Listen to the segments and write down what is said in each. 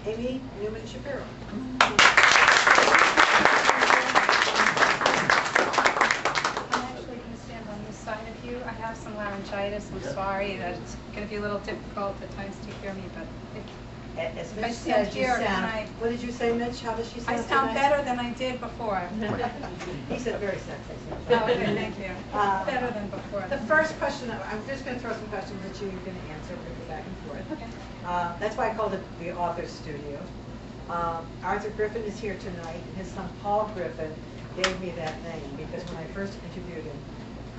Amy Newman Shapiro. I have some laryngitis. I'm sorry that it's going to be a little difficult at times to hear me, but as Mitch said, you sound. What did you say, Mitch? How does she sound? I sound better than I did before. He said very sexy. Oh, okay, thank you. Better than before. The first question, I'm just going to throw some questions at you. You're going to answer. We're going to go back and forth. Okay. That's why I called it the Author's Studio. Arthur Griffin is here tonight. His son Paul Griffin gave me that name because when I first interviewed him,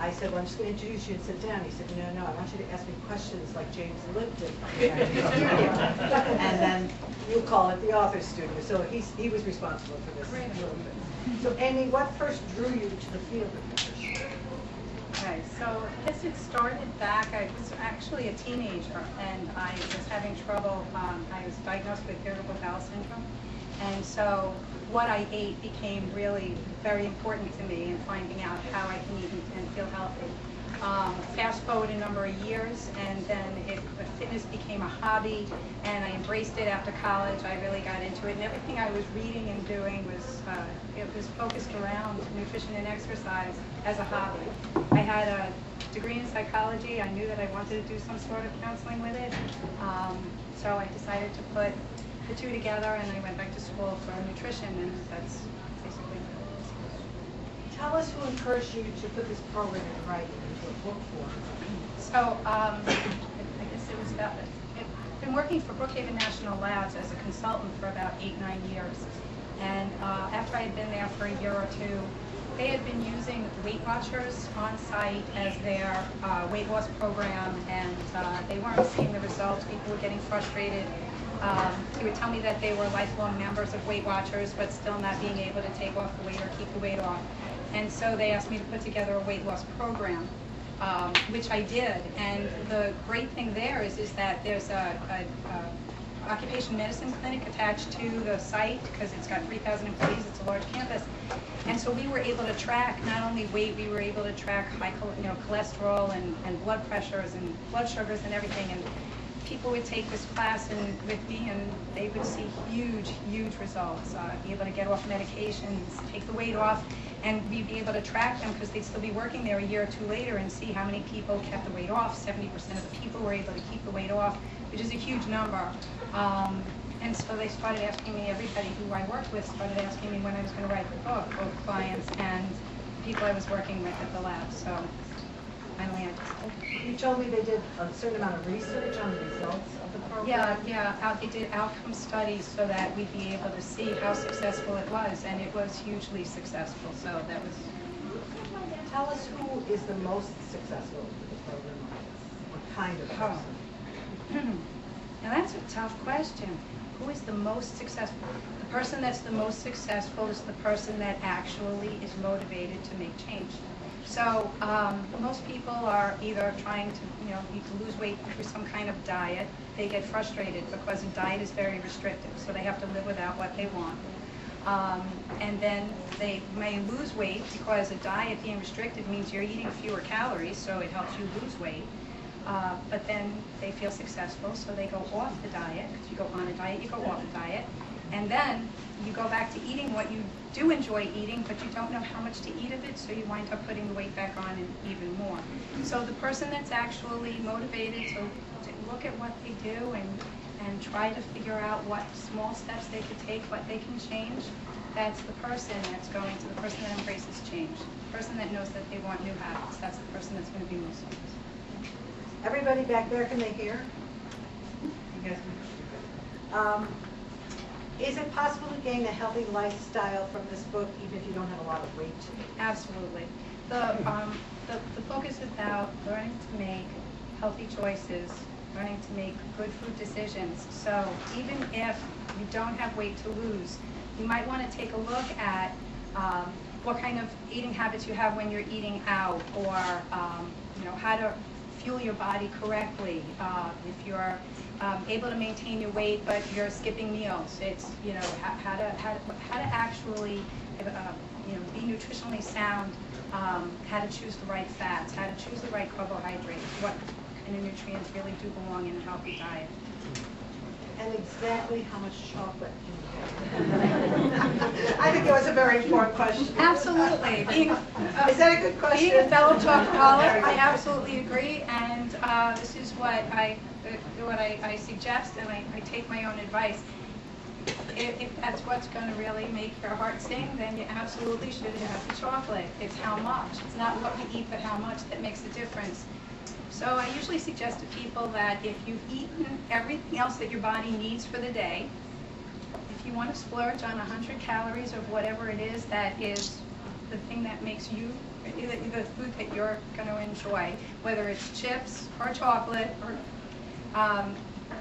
I said, well, I'm just going to introduce you and sit down. He said, no, I want you to ask me questions like James Lipton. And then you call it the Author's Studio. So he was responsible for this a little bit. So Amy, what first drew you to the field of nutrition? Okay, so I guess it started back, I was actually a teenager and I was having trouble, I was diagnosed with irritable bowel syndrome. And so what I ate became really very important to me in finding out how I can eat and feel healthy. Fast forward a number of years, and then fitness became a hobby, and I embraced it after college. I really got into it, and everything I was reading and doing was it was focused around nutrition and exercise as a hobby. I had a degree in psychology. I knew that I wanted to do some sort of counseling with it, so I decided to put the two together, and I went back to school for nutrition, and that's basically it. Tell us who encouraged you to put this program in writing into a book form. So I guess it was about I've been working for Brookhaven National Labs as a consultant for about 8-9 years, and after I had been there for a year or two, they had been using Weight Watchers on site as their weight loss program, and they weren't seeing the results. People were getting frustrated. He would tell me that they were lifelong members of Weight Watchers, but still not being able to take off the weight or keep the weight off. And so they asked me to put together a weight loss program, which I did. And the great thing there is that there's a occupation medicine clinic attached to the site because it's got 3,000 employees. It's a large campus. And so we were able to track not only weight, we were able to track high cholesterol and blood pressures and blood sugars and everything. And people would take this class with me, and they would see huge results. Be able to get off medications, take the weight off, and we'd be able to track them because they'd still be working there a year or two later and see how many people kept the weight off. 70% of the people were able to keep the weight off, which is a huge number. And so they started asking me, everybody who I worked with started asking me when I was going to write the book, both clients and people I was working with at the lab. So finally I just You told me they did a certain amount of research on the results of the program. Yeah. They did outcome studies so that we'd be able to see how successful it was, and it was hugely successful. So that was. Tell us who is the most successful with the program. What kind of person? Now that's a tough question. Who is the most successful? The person that's the most successful is the person that actually is motivated to make change. So most people are either trying to, need to lose weight through some kind of diet. They get frustrated because a diet is very restrictive, so they have to live without what they want. And then they may lose weight because a diet being restricted means you're eating fewer calories, so it helps you lose weight. But then they feel successful, so they go off the diet. Because you go on a diet, you go off the diet. And then you go back to eating what you do enjoy eating, but you don't know how much to eat of it, so you wind up putting the weight back on and even more. So the person that's actually motivated to look at what they do and try to figure out what small steps they could take, what they can change, that's the person that's going to, the person that embraces change. The person that knows that they want new habits, that's the person that's going to be most successful. Everybody back there, can they hear? You guys can. Is it possible to gain a healthy lifestyle from this book, even if you don't have a lot of weight to lose? Absolutely. The book is about learning to make healthy choices, learning to make good food decisions. So even if you don't have weight to lose, you might want to take a look at what kind of eating habits you have when you're eating out, or how to fuel your body correctly. If you're able to maintain your weight but you're skipping meals, it's how to actually be nutritionally sound, how to choose the right fats, how to choose the right carbohydrates, what kind of nutrients really do belong in a healthy diet. And exactly how much chocolate can you have? I think it was a very important question. Absolutely. Is that a good question? Being a fellow chocoholic, I absolutely agree, and this is what I suggest, and I take my own advice. If that's what's going to really make your heart sing, then you absolutely should have the chocolate. It's how much. It's not what we eat, but how much that makes a difference. So I usually suggest to people that if you've eaten everything else that your body needs for the day, if you want to splurge on 100 calories of whatever it is that is the thing that makes you, the food that you're going to enjoy, whether it's chips or chocolate, or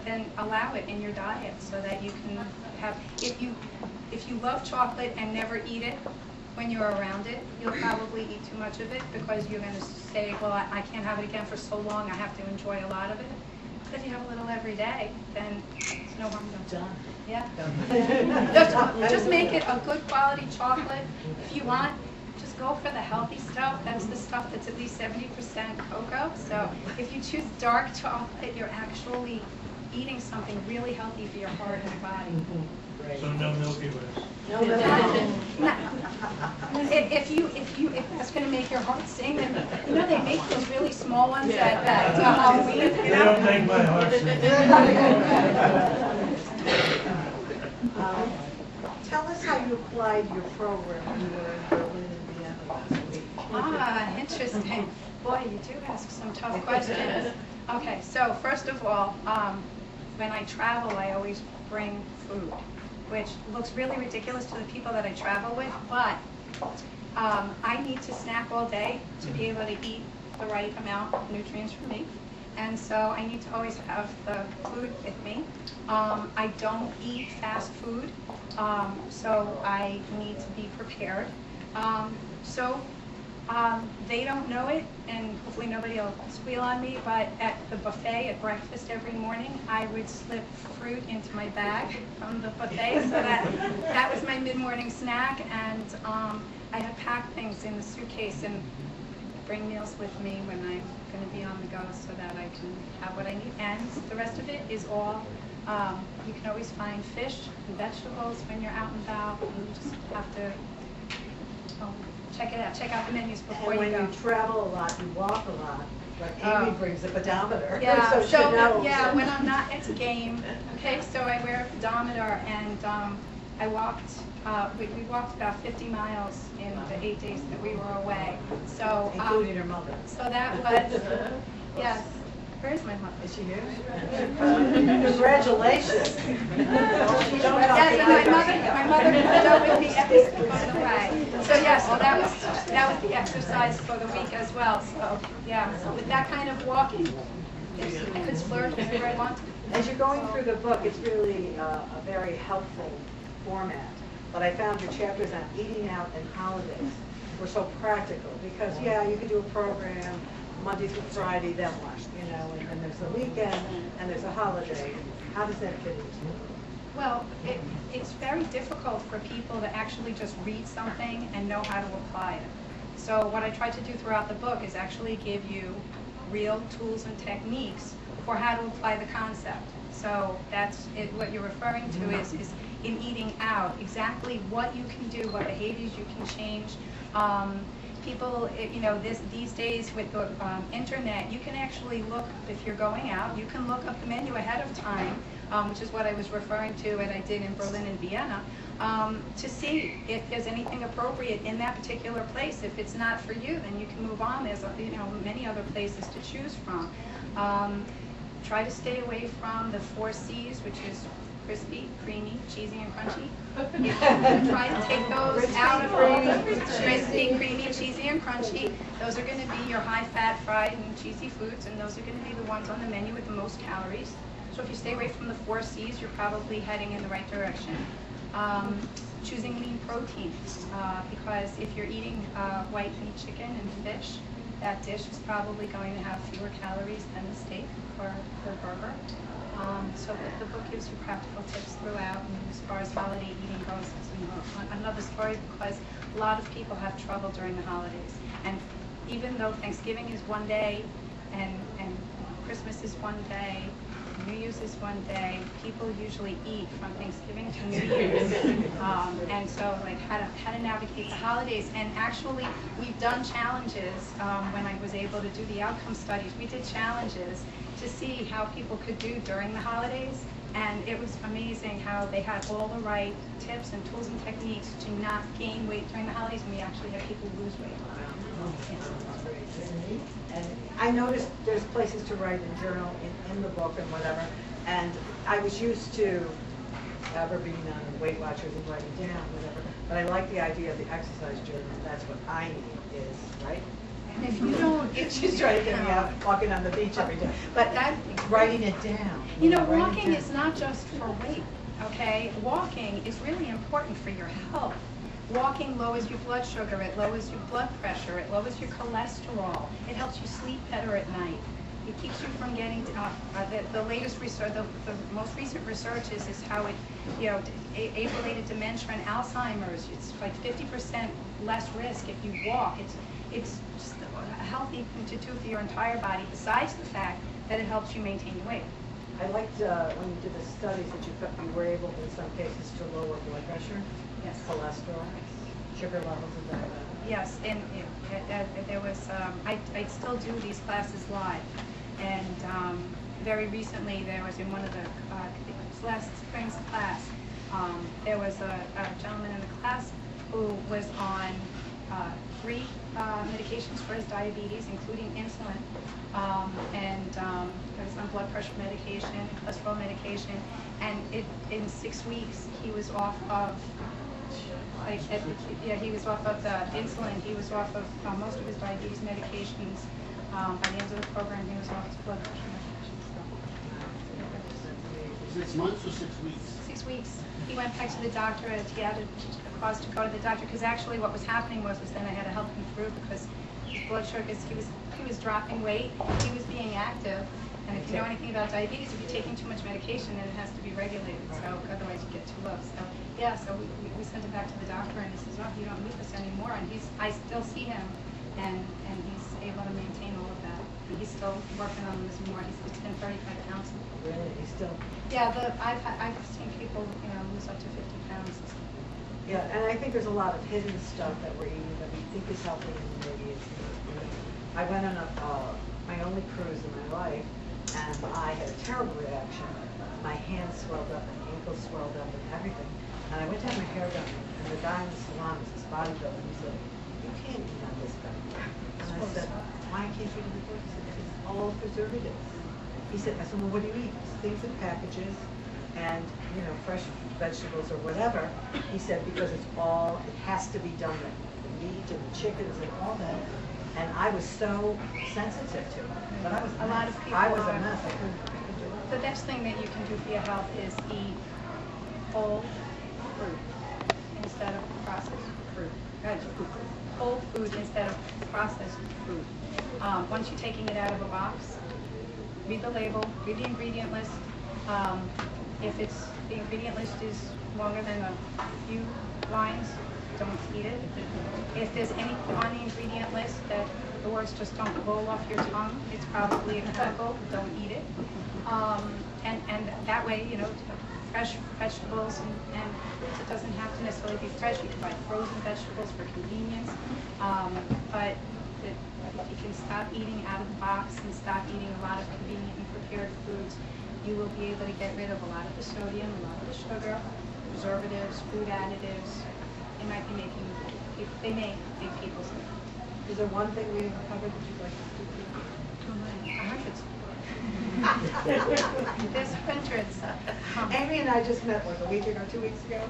then allow it in your diet so that you can have, if you love chocolate and never eat it, when you're around it, you'll probably eat too much of it because you're going to say, well, I can't have it again for so long, I have to enjoy a lot of it. But if you have a little every day, then it's no harm done. Yeah. Just make it a good quality chocolate. If you want, just go for the healthy stuff. That's the stuff that's at least 70% cocoa. So if you choose dark chocolate, you're actually eating something really healthy for your heart and body. So no Milky Ways. No. If that's going to make your heart sing, then they make those really small ones at Halloween. They don't make my heart sing. Tell us how you applied your program when you were in Berlin and Vienna last week. Interesting. Boy, you do ask some tough questions. Okay, so first of all, when I travel, I always bring food, which looks really ridiculous to the people that I travel with, but I need to snack all day to be able to eat the right amount of nutrients for me. And so I need to always have the food with me. I don't eat fast food, so I need to be prepared. They don't know it, and hopefully nobody will squeal on me, but at the buffet at breakfast every morning, I would slip fruit into my bag from the buffet, so that was my mid-morning snack, and I had packed things in the suitcase and bring meals with me when I'm going to be on the go so that I can have what I need. And the rest of it is all, you can always find fish and vegetables when you're out and about. You just have to check it out. Check out the menus before you go. And when you travel a lot, you walk a lot. Like Amy brings a pedometer. Yeah, so she knows. yeah, when I'm not at a game, okay, so I wear a pedometer, and I walked, we walked about 50 miles in the 8 days that we were away. So, including her mother. So that was, yes. Where's my mother? Is she here? Congratulations. Yes, my mother was up with me every step of the way. So yes, well that was the exercise for the week as well. So yeah, so with that kind of walking, I could splurge whenever I want to. As you're going through the book, it's really a very helpful format. But I found your chapters on eating out and holidays were so practical because yeah, you could do a program Monday through Friday, then what? And there's the weekend and there's a holiday. How does that fit into? Well, it's very difficult for people to actually just read something and know how to apply it. So what I try to do throughout the book is actually give you real tools and techniques for how to apply the concept. So that's it, what you're referring to is in eating out, exactly what you can do, what behaviors you can change. People, these days with the internet, you can actually look, if you're going out, you can look up the menu ahead of time, which is what I was referring to and I did in Berlin and Vienna, to see if there's anything appropriate in that particular place. If it's not for you, then you can move on. There's many other places to choose from. Try to stay away from the 4 C's, which is crispy, creamy, cheesy, and crunchy. Try to take those out of crispy, creamy, cheesy, and crunchy. Those are going to be your high-fat, fried, and cheesy foods, and those are going to be the ones on the menu with the most calories. So if you stay away from the 4 C's, you're probably heading in the right direction. Choosing lean proteins, because if you're eating white meat, chicken, and fish, that dish is probably going to have fewer calories than the steak or the burger. So the book gives you practical tips throughout, and as far as holiday eating goes, it's another story because a lot of people have trouble during the holidays. And even though Thanksgiving is one day, and Christmas is one day, New Year's is one day. People usually eat from Thanksgiving to New Year's. And so like how to navigate the holidays. And actually we've done challenges when I was able to do the outcome studies. We did challenges to see how people could do during the holidays. And it was amazing how they had all the right tips and tools and techniques to not gain weight during the holidays, and we actually had people lose weight. And I noticed there's places to write in journal, in the book and whatever, and I was used to ever being on Weight Watchers and writing down, whatever, but I like the idea of the exercise journal. That's what I need is, right? And if you don't, It's just trying to get me out walking on the beach every day, but writing it down. You know, writing walking down. is not just for weight, okay? Walking is really important for your health. Walking lowers your blood sugar, it lowers your blood pressure, it lowers your cholesterol, it helps you sleep better at night. It keeps you from getting, the latest research, the most recent research is how it, you know, age-related dementia and Alzheimer's, it's like 50% less risk if you walk. It's just a healthy thing to do for your entire body, besides the fact that it helps you maintain your weight. I liked when you did the studies that you were able, in some cases, to lower blood pressure, Yes. cholesterol, sugar levels, and that. Yes, and there was, I still do these classes live, and very recently there was in one of the, I think it was last spring's class, there was a gentleman in the class who was on 3 medications for his diabetes, including insulin, and he was on blood pressure medication, cholesterol medication, and in 6 weeks he was off of, he was off of the insulin, he was off of most of his diabetes medications. By the end of the program, he was off his blood pressure medications. So. 6 months or 6 weeks? 6 weeks. He went back to the doctor, and he had a cause to go to the doctor, because actually what was happening was then I had to help him through, because his blood sugars, he was dropping weight, he was being active, and if you know anything about diabetes, if you're taking too much medication, then it has to be regulated, so otherwise you get too low. So yeah, so we sent him back to the doctor, and he says, oh, you don't need this anymore, and I still see him, and he's able to maintain all of that. And he's still working on this more. It's been 35 pounds. Really, he's still. Yeah, I've seen people, you know, lose up to 50 pounds. Yeah, and I think there's a lot of hidden stuff that we're eating that we think is healthy, and maybe it's not. I went on my only cruise in my life, and I had a terrible reaction. My hands swelled up, my ankles swelled up, and everything. And I went to have my hair done, and the guy in the salon was this bodybuilder, and he said, "You can't eat on this stuff." And I said, "Why can't you eat it?" He said, "It's all preservatives." He said, "I said, well, what do you eat?" Things in packages, and you know, fresh vegetables or whatever. He said, because it has to be done right. The meat and the chickens and all that. And I was so sensitive to it. But I was A lot of people I was a are. mess. I couldn't do it. The best thing that you can do for your health is eat whole fruit instead of processed fruit. Whole food instead of processed food. Once you're taking it out of a box, read the label, read the ingredient list. If the ingredient list is longer than a few lines, don't eat it. If there's anything on the ingredient list that the words just don't roll off your tongue, it's probably a chemical, don't eat it. And that way, you know, fresh vegetables and fruits, it doesn't have to necessarily be fresh. You can buy frozen vegetables for convenience. But if you can stop eating out of the box and stop eating a lot of convenient and prepared foods, you will be able to get rid of a lot of the sodium, a lot of the sugar, preservatives, food additives. They may make people sick. Is there one thing we haven't covered that you'd like to do? There's hundreds. Amy and I just met, like, a week ago, 2 weeks ago?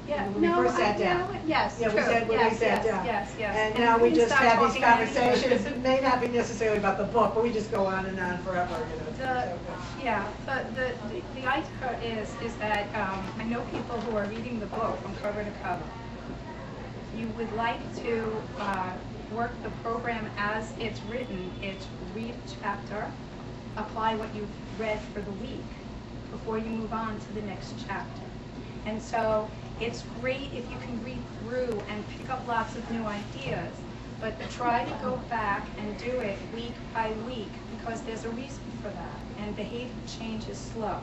Yeah, When we first sat down. Yes, Yeah, true. we said when we sat down. Yes. And now we just stop have these talking about it. conversations. It may not be necessarily about the book, but we just go on and on forever, you know. The idea is that I know people who are reading the book from cover to cover. You would like to work the program as it's written. It's read a chapter, apply what you've read for the week before you move on to the next chapter. And so it's great if you can read through and pick up lots of new ideas, but try to go back and do it week by week, because there's a reason for that, and behavior change is slow.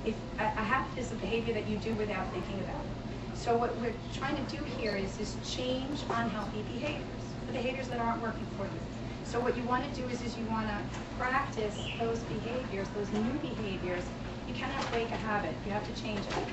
If a habit is a behavior that you do without thinking about it. So what we're trying to do here is change unhealthy behaviors, the behaviors that aren't working for you. So what you want to do is you want to practice those behaviors, those new behaviors. You cannot break a habit. You have to change it.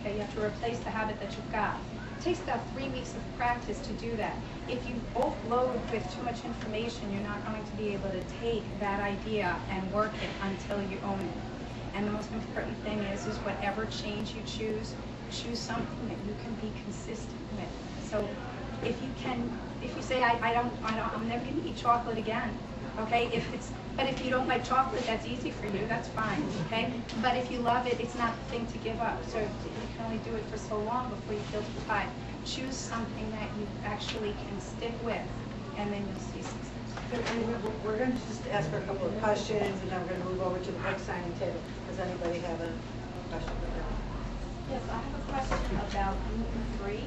Okay, you have to replace the habit that you've got. It takes about 3 weeks of practice to do that. If you overload with too much information, you're not going to be able to take that idea and work it until you own it. And the most important thing is whatever change you choose something that you can be consistent with. So if you say, I'm never going to eat chocolate again, okay? But if you don't like chocolate, that's easy for you, that's fine, okay? But if you love it, it's not the thing to give up. So you can only do it for so long before you feel too tired. Choose something that you actually can stick with, and then you'll see success. We're going to just ask for a couple of questions, and then we're going to move over to the book signing table. Does anybody have a question? Yes, I have a question about gluten-free.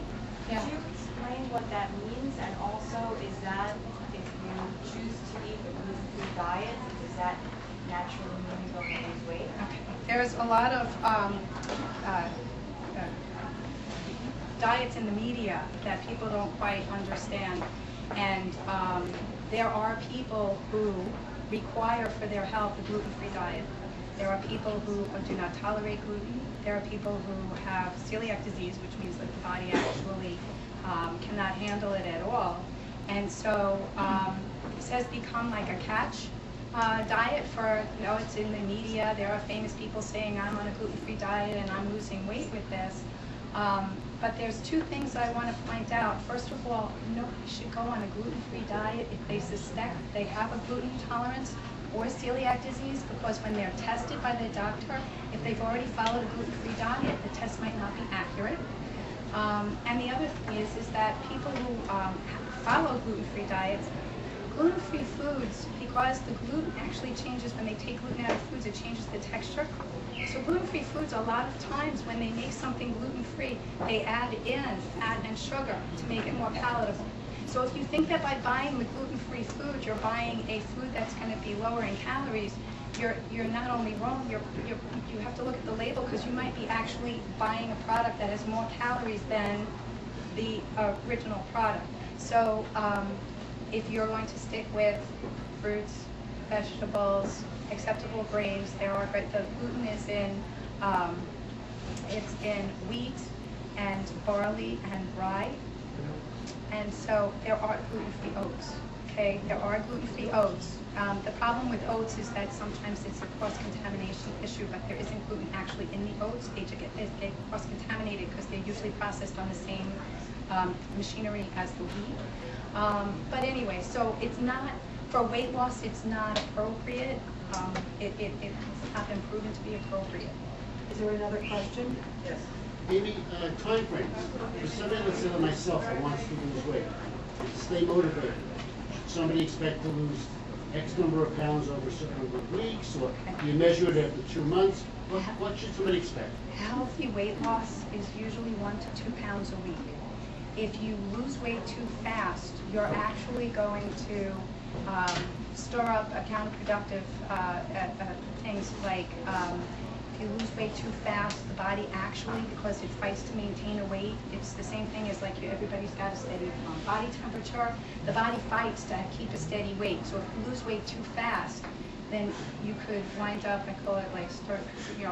Yeah. Could you explain what that means, and also is that if you choose to eat a gluten-free diet, does that naturally mean you're going to lose weight? Okay. There's a lot of diets in the media that people don't quite understand, and there are people who require for their health a gluten-free diet. There are people who do not tolerate gluten. There are people who have celiac disease, which means that the body actually cannot handle it at all. And so this has become like a catch diet for, it's in the media. There are famous people saying, I'm on a gluten-free diet and I'm losing weight with this. But there's two things I want to point out. First of all, nobody should go on a gluten-free diet if they suspect they have a gluten intolerance or celiac disease, because when they're tested by the doctor, if they've already followed a gluten-free diet, the test might not be accurate. And the other thing is that people who follow gluten-free diets, gluten-free foods, because the gluten actually changes when they take gluten out of foods, it changes the texture. So gluten-free foods, a lot of times when they make something gluten-free, they add in fat and sugar to make it more palatable. So if you think that by buying the gluten-free food, you're buying a food that's going to be lower in calories, you're not only wrong, you have to look at the label, because you might be actually buying a product that has more calories than the original product. So if you're going to stick with fruits, vegetables, acceptable grains, the gluten is it's in wheat and barley and rye. And so there are gluten-free oats, okay? There are gluten-free oats. The problem with oats is that sometimes it's a cross-contamination issue, but there isn't gluten actually in the oats. They get cross-contaminated because they're usually processed on the same machinery as the wheat. But anyway, so it's not, for weight loss, it's not appropriate. It's not been proven to be appropriate. Is there another question? Yes. Maybe time frames. For somebody, let's say like myself, that wants to lose weight, stay motivated. Should somebody expect to lose X number of pounds over a certain number of weeks, or do you measure it after 2 months? What should somebody expect? Healthy weight loss is usually 1 to 2 pounds a week. If you lose weight too fast, you're actually going to stir up a counterproductive things like if you lose weight too fast, the body actually, because it fights to maintain a weight, it's the same thing as like everybody's got a steady body temperature. The body fights to keep a steady weight. So if you lose weight too fast, then you could wind up, I call it like start,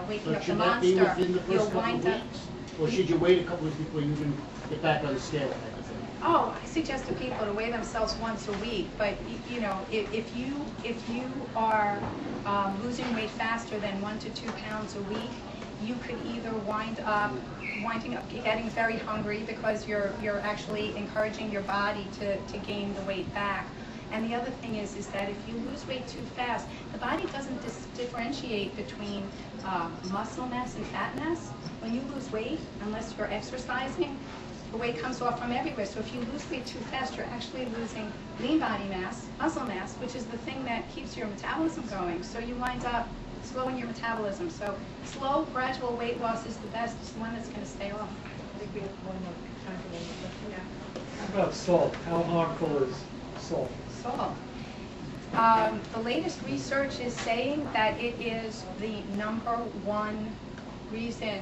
waking up the monster. Should that be within the first You'll couple wind of up. weeks? Or should you wait a couple of weeks before you can get back on the scale type of thing? Oh, I suggest to people to weigh themselves once a week, but if you are losing weight faster than 1 to 2 pounds a week, you could either winding up getting very hungry because you're actually encouraging your body to gain the weight back. And the other thing is that if you lose weight too fast, the body doesn't differentiate between muscle mass and fat mass. When you lose weight, unless you're exercising, the weight comes off from everywhere. So if you lose weight too fast, you're actually losing lean body mass, muscle mass, which is the thing that keeps your metabolism going. So you wind up slowing your metabolism. So slow, gradual weight loss is the best. It's the one that's going to stay off. I think we have one more time for one more question. Yeah. How about salt? How harmful is salt? Salt. The latest research is saying that it is the #1 reason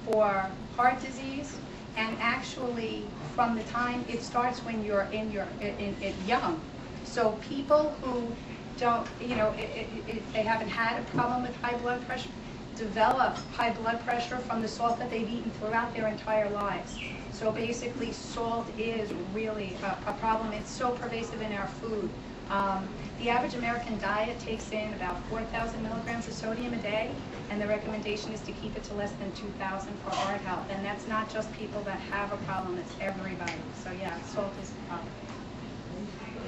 for heart disease, and actually from the time it starts when you're young. So people who don't, they haven't had a problem with high blood pressure, develop high blood pressure from the salt that they've eaten throughout their entire lives. So basically, salt is really a problem. It's so pervasive in our food. The average American diet takes in about 4,000 milligrams of sodium a day, and the recommendation is to keep it to less than 2,000 for heart health. And that's not just people that have a problem, it's everybody. So yeah, salt is a problem.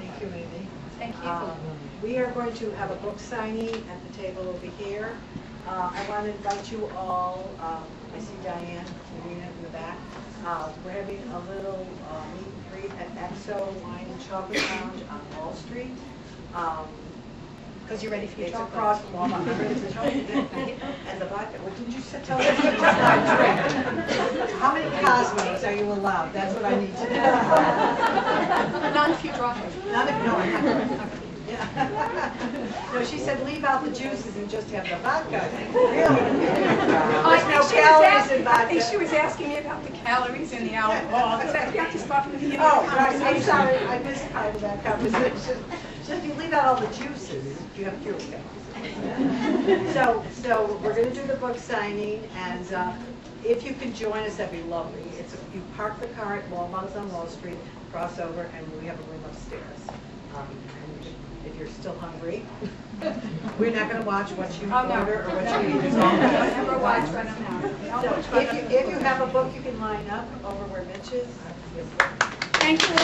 Thank you, Amy. Thank you. We are going to have a book signing at the table over here. I want to invite you all, I see Diane, Marina in the back. We're having a little meet and greet at EXO Wine and Chocolate Lounge on Wall Street. Because you're ready for your It's chocolate. across from Walmart. I'm ready for chocolate. And the vodka. What did you tell us? You just not drink. How many Cosmos are you allowed? That's what I need to know. Not if you drop it. Not if, no, I'm not going to. No, she said leave out the juices and just have the vodka. Really? There's no calories in I think vodka. she was asking me about the calories in the alcohol. I said, you have to start from the beginning Oh, of the right, I'm conversation. sorry, I missed part of that conversation. So if you leave out all the juices, you have fewer calories. So we're going to do the book signing, and if you can join us, that'd be lovely. You park the car at Walmart's on Wall Street, cross over, and we have a room upstairs. And if you're still hungry, we're not going to watch what you order or what you eat. I'll never watch when I'm out. So if you have a book, you can line up over where Mitch is. Thank you.